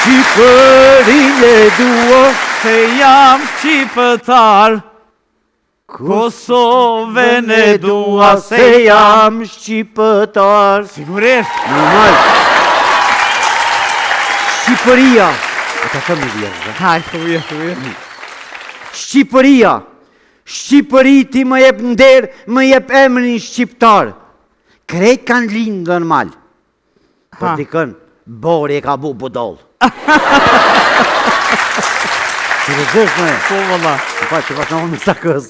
Shqipërinë e dua, Se jam shqiptar, Kosovën e dua, se jam shqiptar. Sigurisht. Normal. Shqipëria. Ata të më vjerë. Haj, thuje. Shqipëria. Shqipëri ti më jep nder, më jep emrin shqiptar. Krejt kanë linë normal. Për dikën, bori e ka bu budol. Që të gësh me? Po, valla. Që pas në honë me sakëz.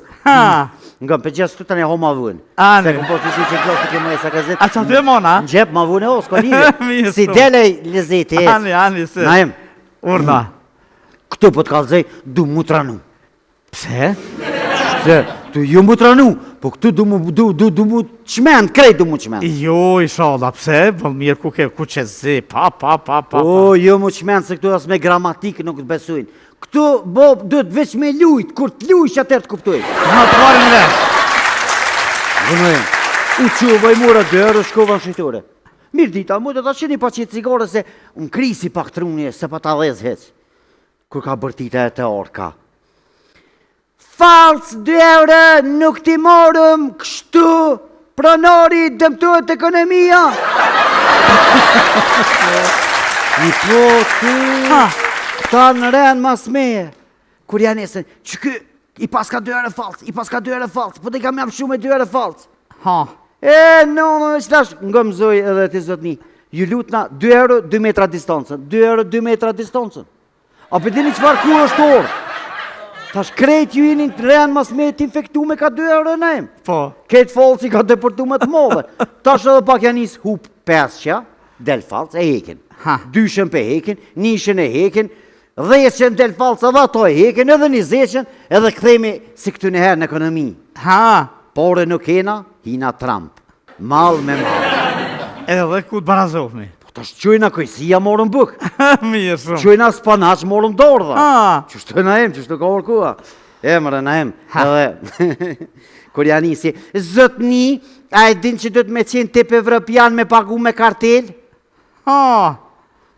Nga për gjithë të të një ho ma vun. Se këmë po të shi që gjohë të kemë e sakëzit. A që të e mona? Në gjep ma vun e o, s'ko lidhe. Si dele lezeti e. Ani, se. Naim. Urna. Këtu po të kalzej, du mu tranu. Pse? Se, tu ju mu tranu, po këtu du mu qmen, krejt du mu qmen. Jo, ishala, pse? Vëll mirë ku që zi, pa. O, ju mu qmen, se këtu as me gramatikë nuk të besujnë. Këtu, bo, duhet veç me lujt, kur të lujsh atër të kuptuj. Ma të marim vesh. Vënojnë, u quvë i mura dërë, shkova në shqitore. Mirë dita, mu të ta qeni pa qitë cigare se unë krisi pak truni, se pa ta dhez heq. Kur ka bërtita e të orka. Falc 2 euro, nuk ti morëm kështu, pronori dëmtuat ekonomia. Një po të... Ta në renë mas meje, kur janë esën, që ky, i pas ka 2 euro falc, po të i kam jam shumë e 2 euro falc. No, që tash, nga mëzoj edhe të zotni, ju lutna 2 euro 2 metra distancën, 2 euro 2 metra distancën. A për dini qëfar ku është orë? Tash krejt ju jeni në renë mas meje t'infektu me ka 2 euro në em. Po. Ketë falci ka deportu me të modhe. Tash edhe pak janë isë hup 5 qa, del falc, e hekin. 2 pe hekin, 1 e hekin, 10 del falca dhe ato e hekin, edhe 20, edhe këthemi si këtu njëherë në ekonomi. Pore nuk hena, hina Trump. Mal me mal. Edhe dhe ku të barazofmi. Po të shqojna kojësia morën buk. Mirë shumë. Shqojna spanac morën dorë dhe. Qështu na em, qështu ka orkua. Emre na em. Edhe, kur janë isi. Zotni, a e din që do të me qenë tip evropian me pagu me kartel?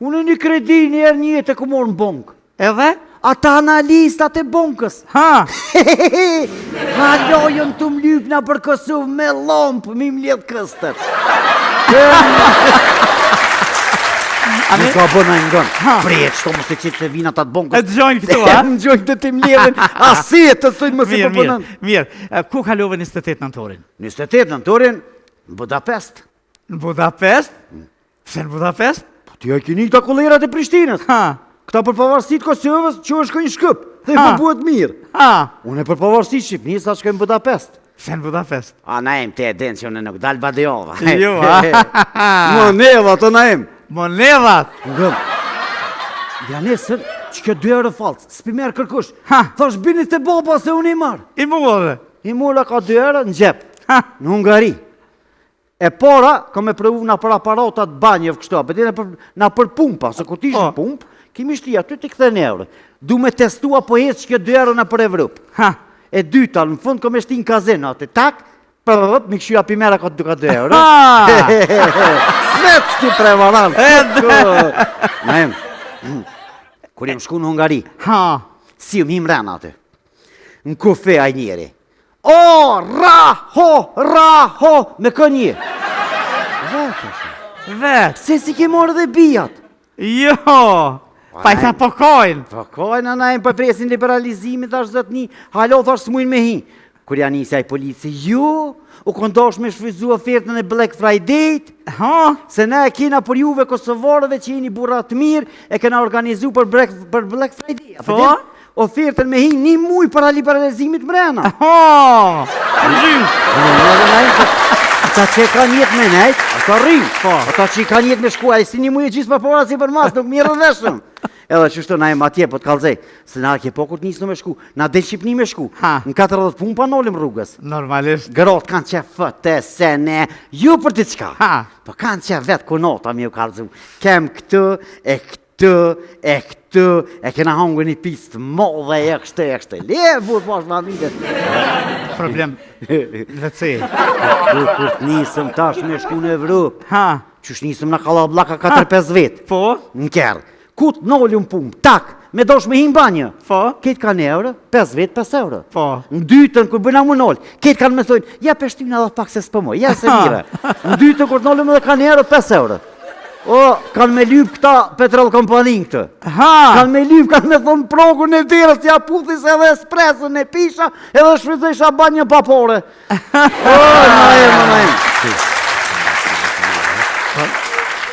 Unë një kredi njerë një jetë e ku morë në bonkë. Edhe? Ata analistat e bonkës. Halojën të mlypna për Kosovë me lompë, mi mledhë këstër. Nuk ka bëna i ndonë. Prejtë, shto më se qitë se vina të atë bonkës. E të gjojnë këtu, a? Në gjojnë të të mledhen, asie të thujnë më se përpënën. Mirë, ku kalove 28 nëntorin? 28 nëntorin, në Budapest. Në Budapest? Pse në Budapest? Ti a kini këta kolerat e Prishtinës. Këta për pavarësit Kosovës që është shkojnë Shkëp. Dhe i përbuhet mirë. Unë e për pavarësit Shqipënisë sa shkojnë Budapest. Pse në Budapest? A na em te e den që unë nuk dalë Badejova. Jo, a? Monevat, o na em. Monevat? Ngëm. Dhe nesër që kjo 2 euro falcë, s'pi merë kërkush. Thash bini të boba se unë i marë. I mullë. I mulla ka 2 euro në gjep. Në Hungari. E para, ka me prëvu nga për aparatat banjëv kështu, apet nga për pumpa, se kur t'ishtë pump, kimi shti aty t'i këthe në euro. Du me testua po hecë që kjo 2 euro nga për Evropë. E dyta, në fund ka me shti në kazin, atë tak, mi këshu apimera ka 2 euro. Smet s'ki prevaran. Na em, kur jem shku në Hungari, si më him rena atë, në kufe a njeri. O, raho, me kënje. Vetë. Se si ke morë dhe bijat. Jo, pa i tha pokojnë. Pokojnë, anajnë për presin liberalizimit, thash zëtni, halo thash s'mujnë me hi. Kur janë njësja i polici, ju, u kondosh me shfrizu ofertën e Black Friday, se ne e kena për juve Kosovarëve që jeni burat mirë, e kena organizu për Black Friday. Ofertën me hi 1 muj para liberalizimit mrena. Ata që ka njetë me nejt, ata rrinë. Ata që ka njetë me shkua, e si 1 muj e gjithë për pora si për mas, nuk mirë dhe shumë. Edhe që shto na e matje, po t'kalzej, se na ke po kur t'nisë në me shku, na del Shqipni me shku, në 40 pun pa nolim rrugës. Normalisht. Gërot kanë që fëtë, se ne, ju për t'i qka. Po kanë që vetë kunota mi u kalzu, kem këtë, e këtu, e kena hangu një pistë modhe e kështë. Le, vur pash në vitet. Problem, vëtësi. Kur t'nisëm tash me shku në Evropë, që shnisëm në Kalablaka 4-5 vetë. Po? Në kërë. kut n'olën punë, tak, me dosh me him banjë. Po. Ketë kanë euro, 5 vetë 5 euro. Po. Në dytën, kur bëna më nolë, ketë kanë me thojnë, ja peshtina dhe pak se s'pëmoj, ja se mire. Në dytën, kur n'olëm edhe kanë euro, 5 euro. O, kanë me lyp këta petrol kompanin këtë. Kanë me lyp, kanë me thonë progun e dirës, ja puthis edhe espresën e pisha, edhe shfrytësisha banjë papore. O, na e.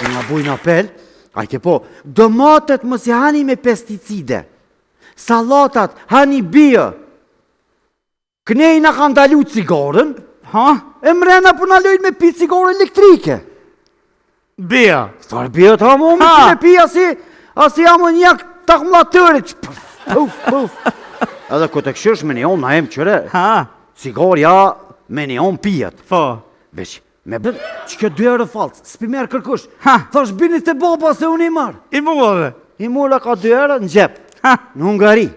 Nga bujnë apel, ajke po, domatet mos i hani me pesticide, salatat hani bia, knejna kanë dalu cigaren, e mrena për në lojnë me pi cigare elektrike. Bia. Farë bia të hamomi që me pi asi amoniak takmlatërit. Puf. Edhe këtë këshësh me neon na em qëre, cigarja me neon pijet. Po. Veç, me bërë që kjo 2 euro falcë, s'pi merë kërkush. Thash bini të baba se unë i marë. I murë. I mura ka 2 euro në gjep, në Hungari.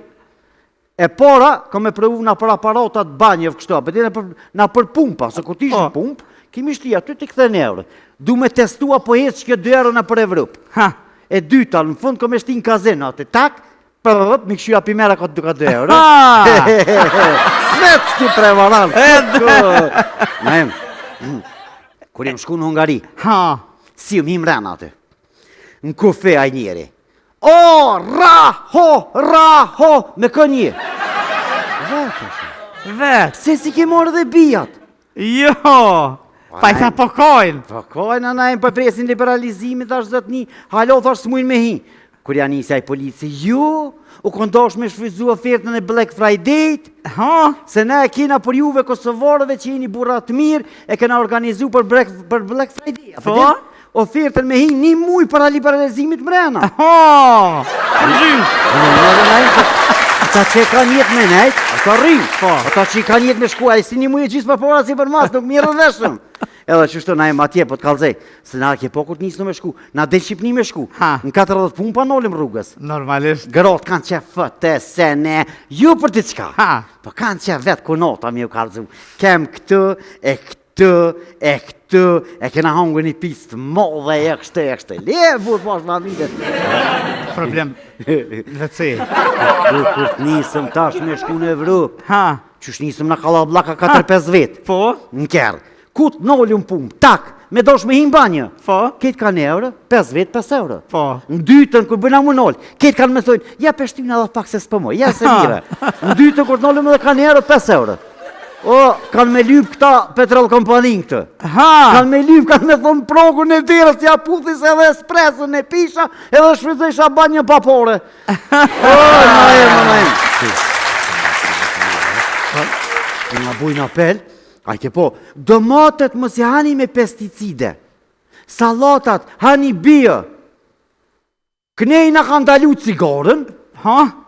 E para, ka me prëvu nga për aparatat banjëv kështu, apëti nga për pumpa, se kur t'ishtë pump, kimi shti aty t'i këthe në euro. Du me testua po hecë që kjo 2 euro në për Evropë. E dyta, në fund ka me shti në kazeno, atë tak, mi këshyja pimera ka 2 euro. Smet s'ki prevaran. Kur jem shku në Hungari, si më him rena atë, në kufe a njeri. O, raho, me kë një. Vetë. Se si ke morë dhe bijat. Jo. Pa i tha pokojnë. Pokojnë, anajnë për presin liberalizimit, ashtë zëtë një, halo thash s'mujnë me hi. Kur janë njësja i polici, u kondosh me shfryzu ofertën e Black Friday-t, se ne e kena për juve Kosovarëve që jeni burat mirë, e kena organizu për Black Friday. Ofertën me hi një muj para liberalizimit mrena. Ata që ka njetë me nejtë, ata rrinë. Ata që ka njetë me shkua, e si një muj e gjithë për pora si për mas, nuk mirë dhe veshëm. Edhe që shto na e matje, po t'kalzej, se na ke po kur t'nisë në me shku, na del Shqipni me shku, në 40 pun pa nolim rrugës. Normalisht. Gërot kanë që fëtë, se ne, ju për t'i qka. Po kanë që vetë kunota mi u kalzu, kem këtë, e këtë, e kena hangu një pistë modhe, e kështë, levu, po është vanditet. Problem, vëci. Kur t'nisëm tash me shku në Evropë, që shnisëm në Kalablaka 4-5 vetë. Po? Në kërë. Kut n'olën punë, tak, me dosh me him banjë. Ketë kanë euro, 5 vetë 5 euro. Në dytën, kur bëna më n'olë, ketë kanë me thojnë, ja peshtina dhe pak se s'pëmoj, ja se mire. Në dytën, kur n'olëm edhe kanë euro, 5 euro. O, kanë me lyp këta petrol kompanin këtë. Kanë me lyp, kanë me thonë progun e dirës, ja puthis edhe espresën e pisha, edhe shfrytësisha banjë papore. O, na e. Nga bujnë apel, ajke po, domatet mos i hani me pesticide, salatat hani bia, knejna kanë dalu cigaren,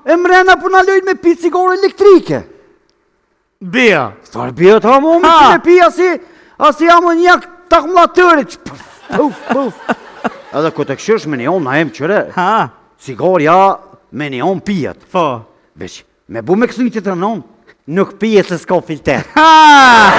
e mrena për në lojnë me pi cigare elektrike. Bia. Farë bia të hamomi që me pi asi amoniak takmlatërit. Puf. Edhe këtë këshësh me neon na em qëre, cigarja me neon pijet. Veç, me bu me kësu një të të nënon, nuk pije se s'ka filter.